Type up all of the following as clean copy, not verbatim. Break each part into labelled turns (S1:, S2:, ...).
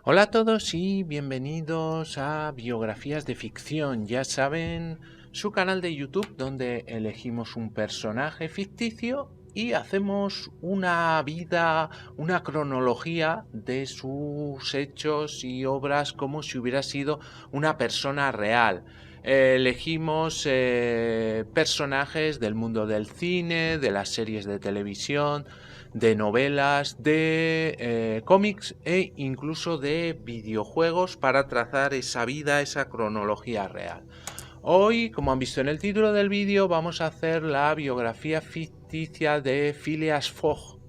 S1: Hola a todos y bienvenidos a Biografías de Ficción. Ya saben, su canal de YouTube donde elegimos un personaje ficticio y hacemos una vida, una cronología de sus hechos y obras como si hubiera sido una persona real. Elegimos personajes del mundo del cine, de las series de televisión, de novelas, de cómics e incluso de videojuegos para trazar esa vida, esa cronología real. Hoy, como han visto en el título del vídeo, vamos a hacer la biografía ficticia de Phileas Fogg.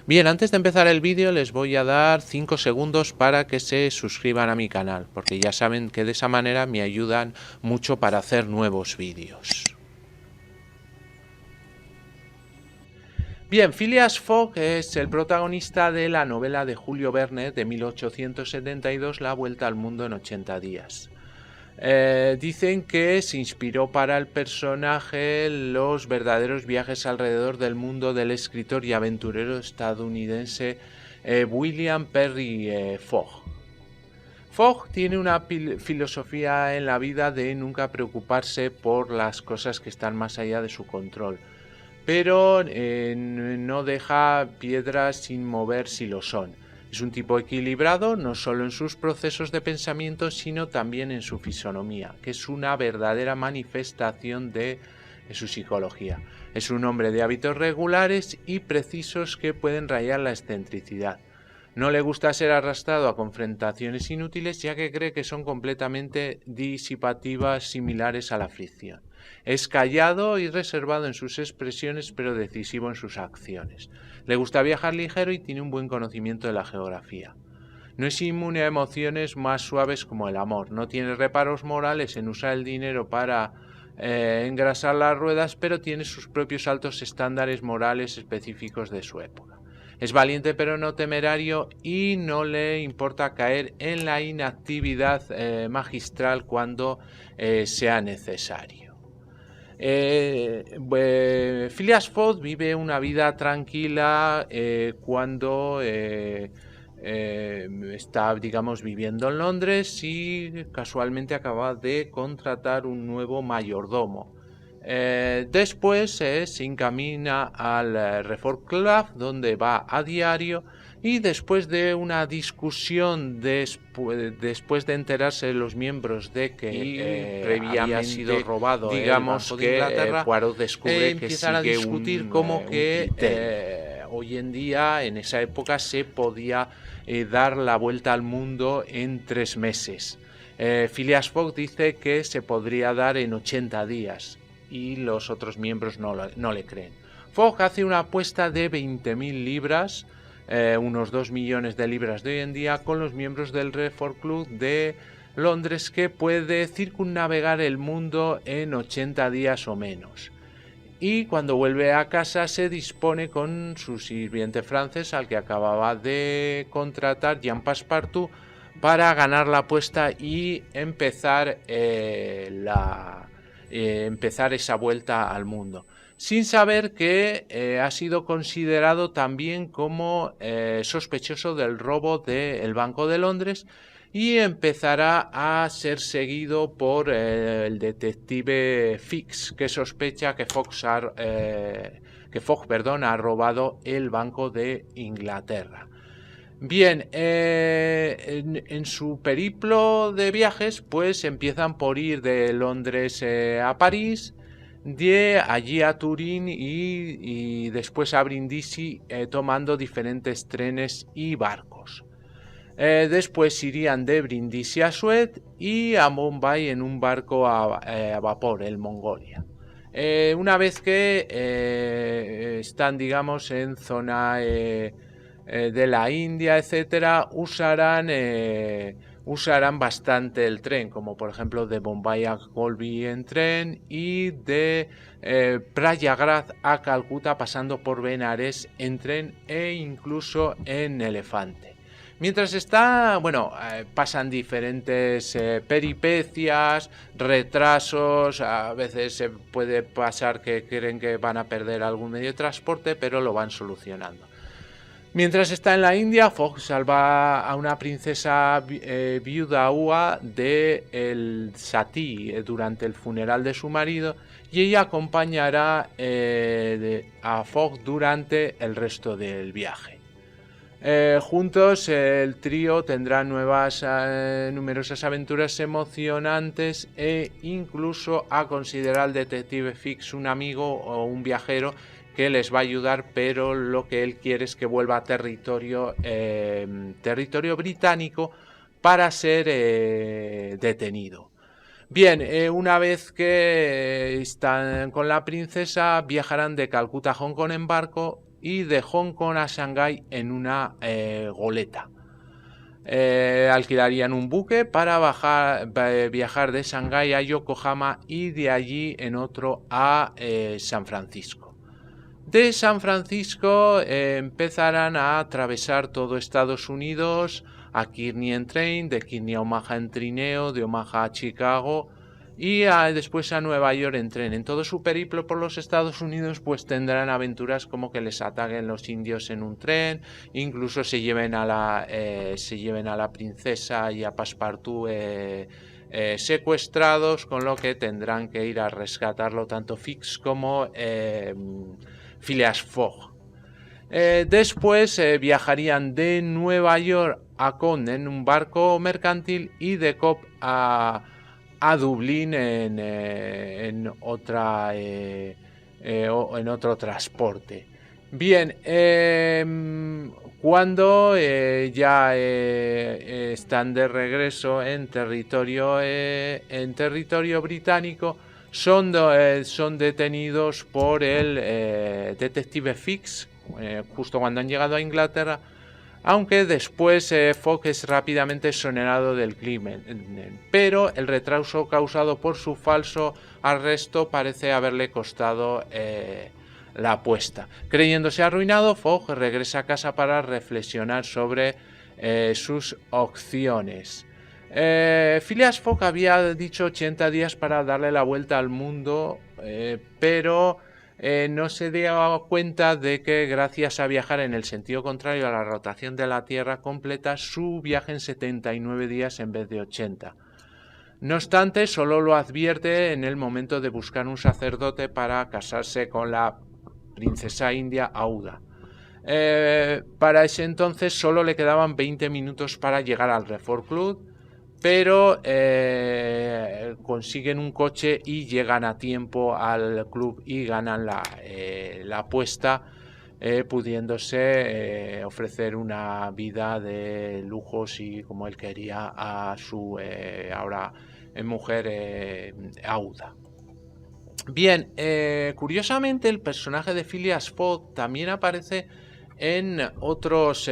S1: Bien, antes de empezar el vídeo les voy a dar 5 segundos para que se suscriban a mi canal, porque ya saben que de esa manera me ayudan mucho para hacer nuevos vídeos. Bien, Phileas Fogg es el protagonista de la novela de Julio Verne de 1872, La Vuelta al Mundo en 80 días. Dicen que se inspiró para el personaje los verdaderos viajes alrededor del mundo del escritor y aventurero estadounidense William Perry Fogg. Fogg tiene una filosofía en la vida de nunca preocuparse por las cosas que están más allá de su control, pero no deja piedras sin mover si lo son. Es un tipo equilibrado no solo en sus procesos de pensamiento, sino también en su fisonomía, que es una verdadera manifestación de su psicología. Es un hombre de hábitos regulares y precisos que pueden rayar la excentricidad. No le gusta ser arrastrado a confrontaciones inútiles, ya que cree que son completamente disipativas, similares a la fricción. Es callado y reservado en sus expresiones, pero decisivo en sus acciones. Le gusta viajar ligero y tiene un buen conocimiento de la geografía. No es inmune a emociones más suaves como el amor. No tiene reparos morales en usar el dinero para engrasar las ruedas, pero tiene sus propios altos estándares morales específicos de su época. Es valiente pero no temerario y no le importa caer en la inactividad magistral cuando sea necesario. Phileas Fogg vive una vida tranquila cuando está, digamos, viviendo en Londres y casualmente acaba de contratar un nuevo mayordomo. Después se encamina al Reform Club, donde va a diario, y después de una discusión después de enterarse de los miembros de que previamente había sido robado, digamos, que Poirot descubre que sigue a discutir como que hoy en día, en esa época, se podía dar la vuelta al mundo en 3 meses. Phileas Fogg dice que se podría dar en 80 días y los otros miembros no le creen. Fogg hace una apuesta de 20.000 libras, unos 2 millones de libras de hoy en día, con los miembros del Reform Club de Londres, que puede circunnavegar el mundo en 80 días o menos. Y cuando vuelve a casa se dispone con su sirviente francés, al que acababa de contratar, Jean Passepartout, para ganar la apuesta y empezar empezar esa vuelta al mundo, sin saber que ha sido considerado también como sospechoso del robo del Banco de Londres, y empezará a ser seguido por el detective Fix, que sospecha que Fogg ha robado el Banco de Inglaterra. Bien, en su periplo de viajes, pues empiezan por ir de Londres a París, de allí a Turín y después a Brindisi, tomando diferentes trenes y barcos. Después irían de Brindisi a Suez y a Bombay en un barco a vapor, el Mongolia. Una vez que están, digamos, en zona de la India, etcétera, usarán bastante el tren, como por ejemplo de Bombay a Colby en tren y de Prayagrad a Calcuta pasando por Benares en tren e incluso en elefante. Mientras está, pasan diferentes peripecias, retrasos, a veces se puede pasar que creen que van a perder algún medio de transporte, pero lo van solucionando. Mientras está en la India, Fogg salva a una princesa viuda Ua de el Sati durante el funeral de su marido, y ella acompañará a Fogg durante el resto del viaje. Juntos el trío tendrá numerosas aventuras emocionantes e incluso a considerar al detective Fix un amigo o un viajero que les va a ayudar, pero lo que él quiere es que vuelva a territorio británico para ser detenido. Bien, una vez que están con la princesa, viajarán de Calcuta a Hong Kong en barco y de Hong Kong a Shanghái en una goleta. Alquilarían un buque para viajar de Shanghái a Yokohama y de allí en otro a San Francisco. De San Francisco empezarán a atravesar todo Estados Unidos, a Kearney en tren, de Kearney a Omaha en trineo, de Omaha a Chicago y después a Nueva York en tren. En todo su periplo por los Estados Unidos pues tendrán aventuras como que les ataquen los indios en un tren, incluso se lleven a la princesa y a Passepartout secuestrados, con lo que tendrán que ir a rescatarlo tanto Fix como Phileas Fogg. Después viajarían de Nueva York a Cannes en un barco mercantil y de Cobb a Dublín en otro transporte. Bien, cuando ya están de regreso en territorio británico, son detenidos por el detective Fix justo cuando han llegado a Inglaterra, aunque después Fogg es rápidamente exonerado del crimen, pero el retraso causado por su falso arresto parece haberle costado la apuesta. Creyéndose arruinado, Fogg regresa a casa para reflexionar sobre sus opciones. Phileas Fogg había dicho 80 días para darle la vuelta al mundo, pero no se dio cuenta de que gracias a viajar en el sentido contrario a la rotación de la Tierra completa su viaje en 79 días en vez de 80. No obstante, solo lo advierte en el momento de buscar un sacerdote para casarse con la princesa india Aouda. Para ese entonces solo le quedaban 20 minutos para llegar al Reform Club, pero consiguen un coche y llegan a tiempo al club y ganan la apuesta, pudiéndose ofrecer una vida de lujos y como él quería a su ahora mujer Aouda. Bien, curiosamente el personaje de Phileas Fogg también aparece en otros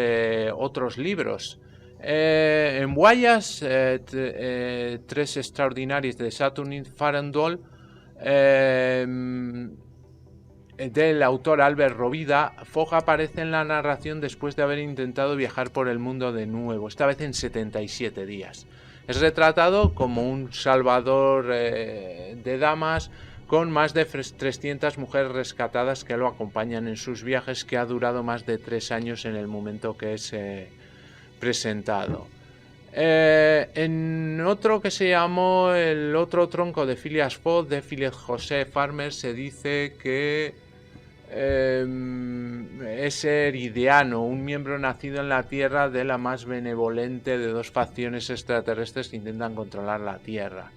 S1: libros. En Guayas, Tres Extraordinarios de Saturnin Farandole, del autor Albert Rovida, Fogg aparece en la narración después de haber intentado viajar por el mundo de nuevo, esta vez en 77 días. Es retratado como un salvador de damas, con más de 300 mujeres rescatadas que lo acompañan en sus viajes, que ha durado más de 3 años en el momento que es presentado. En otro que se llamó El otro tronco de Phileas Fogg, de Philip José Farmer, se dice que es Eridiano, un miembro nacido en la Tierra de la más benevolente de dos facciones extraterrestres que intentan controlar la Tierra.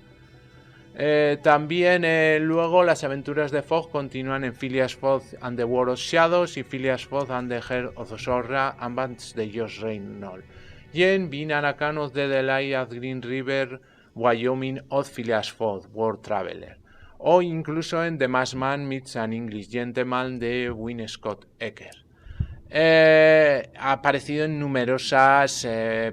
S1: También luego las aventuras de Fogg continúan en Phileas Fogg and the World of Shadows y Phileas Fogg and the Heart of Zorra, ambas de Josh Reynolds, y en Being an Account of the Delay at Green River, Wyoming of Phileas Fogg, World Traveler, o incluso en The Masked Man Meets an English Gentleman de Win Scott Ecker. Ha aparecido en numerosas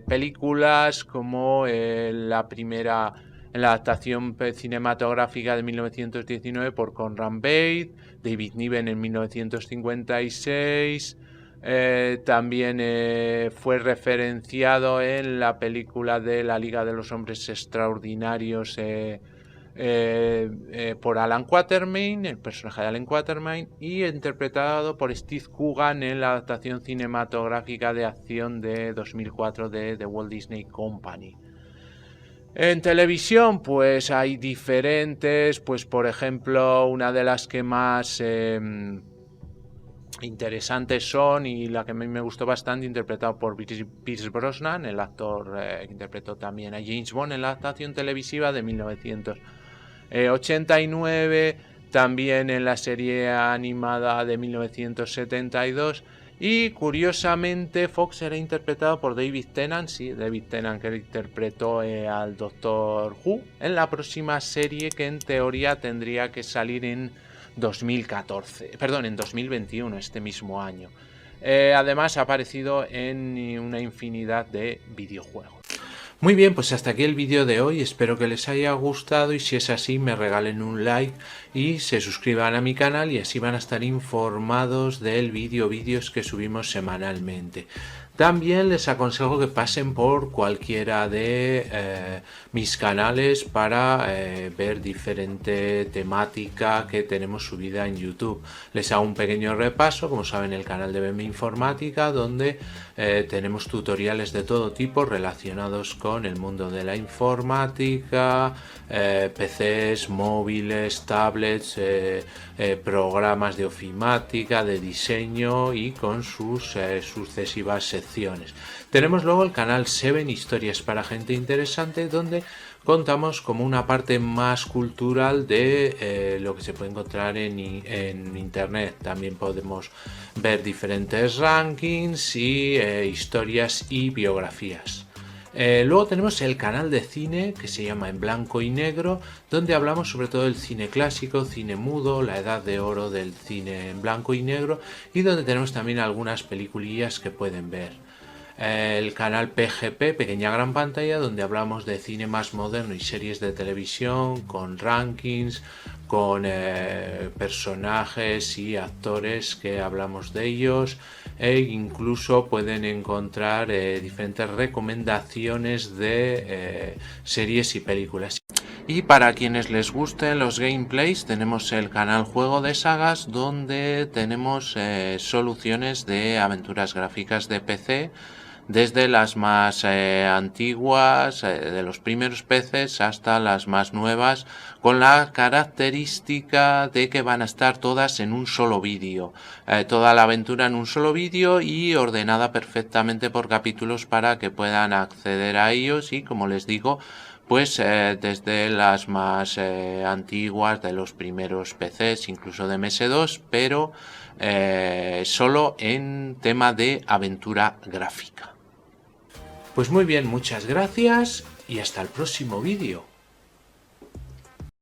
S1: películas, como la primera en la adaptación cinematográfica de 1919 por Conrad Bates, David Niven en 1956, también fue referenciado en la película de la Liga de los Hombres Extraordinarios por Alan Quatermain, el personaje de Alan Quatermain, y interpretado por Steve Coogan en la adaptación cinematográfica de acción de 2004 de The Walt Disney Company. En televisión, pues hay diferentes, pues por ejemplo, una de las que más interesantes son, y la que a mí me gustó bastante, interpretado por Pierce Brosnan, el actor que interpretó también a James Bond en la adaptación televisiva de 1989, también en la serie animada de 1972. Y curiosamente Fox era interpretado por David Tennant, sí, David Tennant, que interpretó al Doctor Who en la próxima serie, que en teoría tendría que salir en 2021, este mismo año. Además ha aparecido en una infinidad de videojuegos. Muy bien, pues hasta aquí el vídeo de hoy, espero que les haya gustado, y si es así me regalen un like y se suscriban a mi canal, y así van a estar informados del vídeos que subimos semanalmente. También les aconsejo que pasen por cualquiera de mis canales para ver diferente temática que tenemos subida en YouTube. Les hago un pequeño repaso, como saben, el canal de BM Informática, donde tenemos tutoriales de todo tipo relacionados con el mundo de la informática, PCs, móviles, tablets, programas de ofimática, de diseño y con sus sucesivas secciones. Tenemos luego el canal 7 Historias para Gente Interesante, donde contamos como una parte más cultural de lo que se puede encontrar en internet. También podemos ver diferentes rankings y historias y biografías. Luego tenemos el canal de cine, que se llama En Blanco y Negro, donde hablamos sobre todo del cine clásico, cine mudo, la edad de oro del cine en blanco y negro, y donde tenemos también algunas peliculillas que pueden ver. El canal PGP, Pequeña Gran Pantalla, donde hablamos de cine más moderno y series de televisión, con rankings, con personajes y actores que hablamos de ellos, e incluso pueden encontrar diferentes recomendaciones de series y películas. Y para quienes les gusten los gameplays, tenemos el canal Juego de Sagas, donde tenemos soluciones de aventuras gráficas de PC, desde las más antiguas, de los primeros PCs, hasta las más nuevas, con la característica de que van a estar todas en un solo vídeo. Toda la aventura en un solo vídeo y ordenada perfectamente por capítulos para que puedan acceder a ellos, y como les digo, pues desde las más antiguas, de los primeros PCs, incluso de MS2, pero solo en tema de aventura gráfica. Pues muy bien, muchas gracias y hasta el próximo vídeo.